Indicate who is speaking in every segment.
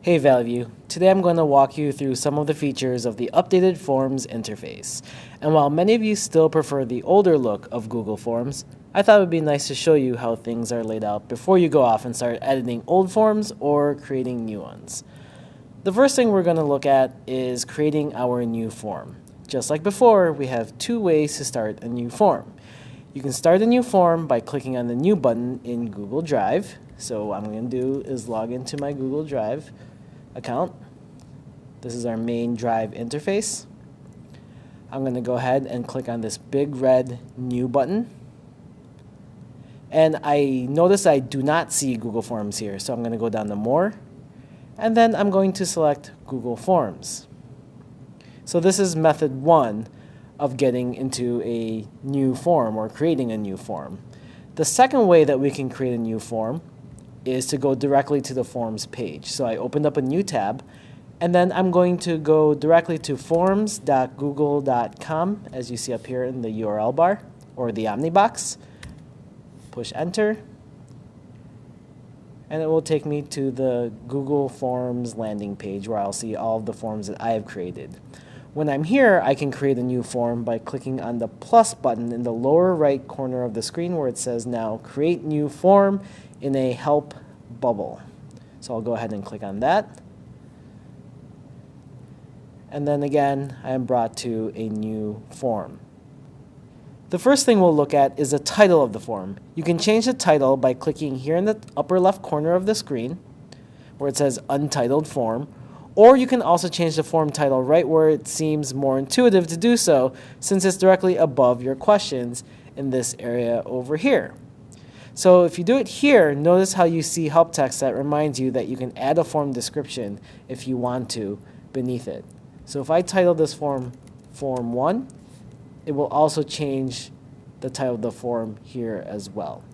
Speaker 1: Hey Valley View, today I'm going to walk you through some of the features of the updated Forms interface. And while many of you still prefer the older look of Google Forms, I thought it would be nice to show you how things are laid out before you go off and start editing old forms or creating new ones. The first thing we're going to look at is creating our new form. Just like before, we have two ways to start a new form. You can start a new form by clicking on the New button in Google Drive. So what I'm going to do is log into my Google Drive account. This is our main Drive interface. I'm going to go ahead and click on this big red New button. And I notice I do not see Google Forms here, so I'm going to go down to More. And then I'm going to select Google Forms. So this is method one of getting into a new form or creating a new form. The second way that we can create a new form is to go directly to the Forms page. So I opened up a new tab, and then I'm going to go directly to forms.google.com, as you see up here in the URL bar, or the Omnibox. Push Enter, and it will take me to the Google Forms landing page where I'll see all of the forms that I have created. When I'm here, I can create a new form by clicking on the plus button in the lower right corner of the screen where it says now Create New Form in a Help bubble. So I'll go ahead and click on that. And then again, I am brought to a new form. The first thing we'll look at is the title of the form. You can change the title by clicking here in the upper left corner of the screen where it says Untitled Form. Or you can also change the form title right where it seems more intuitive to do so, since it's directly above your questions in this area over here. So if you do it here, notice how you see help text that reminds you that you can add a form description if you want to beneath it. So if I title this form Form 1, it will also change the title of the form here as well.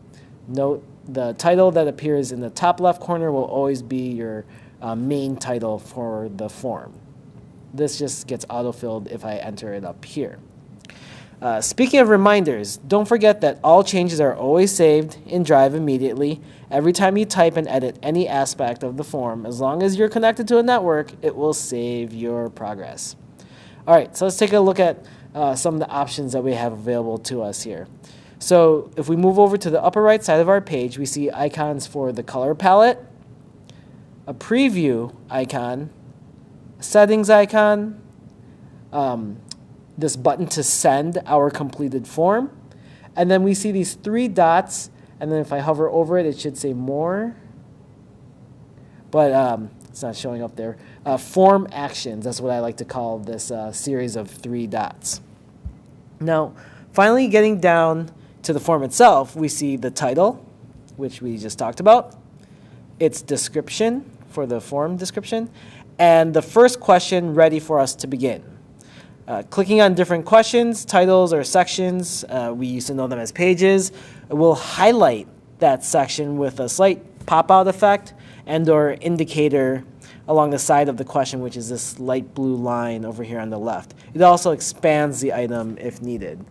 Speaker 1: Note the title that appears in the top left corner will always be your main title for the form. This just gets autofilled if I enter it up here. Speaking of reminders, don't forget that all changes are always saved in Drive immediately. Every time you type and edit any aspect of the form, as long as you're connected to a network, it will save your progress. All right, so let's take a look at some of the options that we have available to us here. So if we move over to the upper right side of our page, we see icons for the color palette, a preview icon, a settings icon, this button to send our completed form, and then we see these three dots, and then if I hover over it, it should say more, but it's not showing up there. Form actions, that's what I like to call this series of three dots. Now, finally getting down to the form itself, we see the title, which we just talked about, its description for the form description, and the first question ready for us to begin. Clicking on different questions, titles, or sections, we used to know them as pages, will highlight that section with a slight pop-out effect and or indicator along the side of the question, which is this light blue line over here on the left. It also expands the item if needed.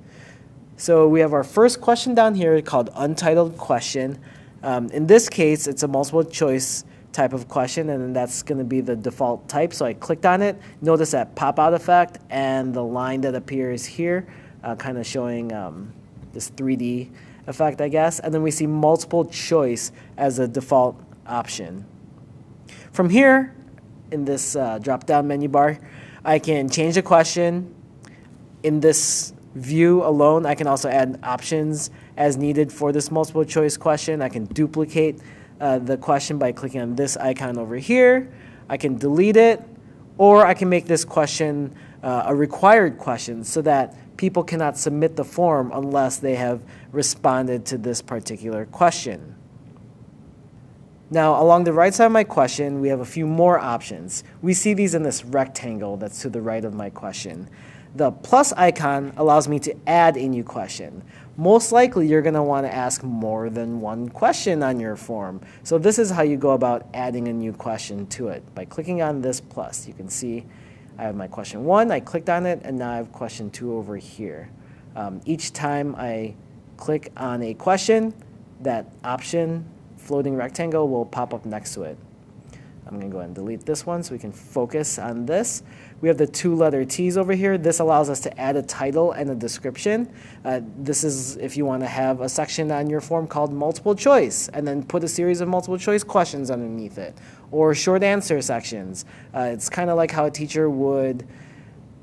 Speaker 1: So we have our first question down here called Untitled Question. In this case, it's a multiple choice type of question, and then that's going to be the default type. So I clicked on it. Notice that pop-out effect and the line that appears here, kind of showing this 3D effect, I guess. And then we see multiple choice as a default option. From here, in this drop-down menu bar, I can change the question. In this view alone, I can also add options as needed for this multiple choice question. I can duplicate the question by clicking on this icon over here. I can delete it, or I can make this question a required question so that people cannot submit the form unless they have responded to this particular question. Now, along the right side of my question, we have a few more options. We see these in this rectangle that's to the right of my question. The plus icon allows me to add a new question. Most likely, you're going to want to ask more than one question on your form. So this is how you go about adding a new question to it. By clicking on this plus, you can see I have my question 1, I clicked on it, and now I have question 2 over here. Each time I click on a question, that option floating rectangle will pop up next to it. I'm going to go ahead and delete this one so we can focus on this. We have the 2-letter T's over here. This allows us to add a title and a description. This is if you want to have a section on your form called multiple choice and then put a series of multiple choice questions underneath it, or short answer sections. It's kind of like how a teacher would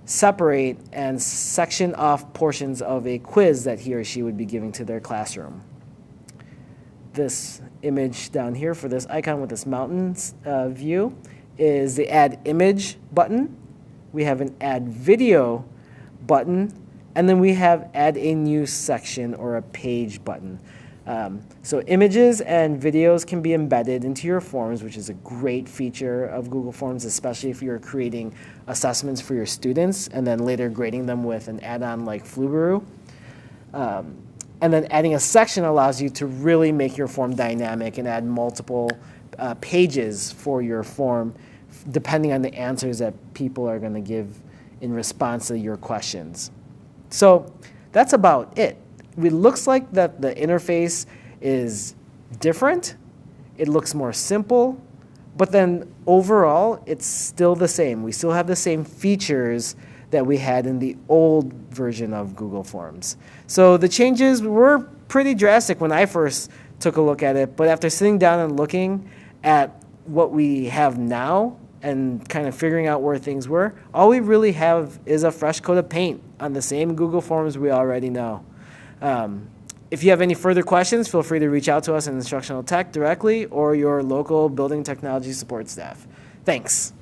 Speaker 1: separate and section off portions of a quiz that he or she would be giving to their classroom. This image down here for this icon with this mountains view is the Add Image button. We have an Add Video button, and then we have Add a New Section or a Page button. So images and videos can be embedded into your forms, which is a great feature of Google Forms, especially if you're creating assessments for your students and then later grading them with an add-on like Flubaroo. And then adding a section allows you to really make your form dynamic and add multiple pages for your form, depending on the answers that people are going to give in response to your questions. So that's about it. It looks like that the interface is different. It looks more simple, but then overall, it's still the same. We still have the same features that we had in the old version of Google Forms. So the changes were pretty drastic when I first took a look at it, but after sitting down and looking at what we have now and kind of figuring out where things were, all we really have is a fresh coat of paint on the same Google Forms we already know. If you have any further questions, feel free to reach out to us in Instructional Tech directly or your local building technology support staff. Thanks.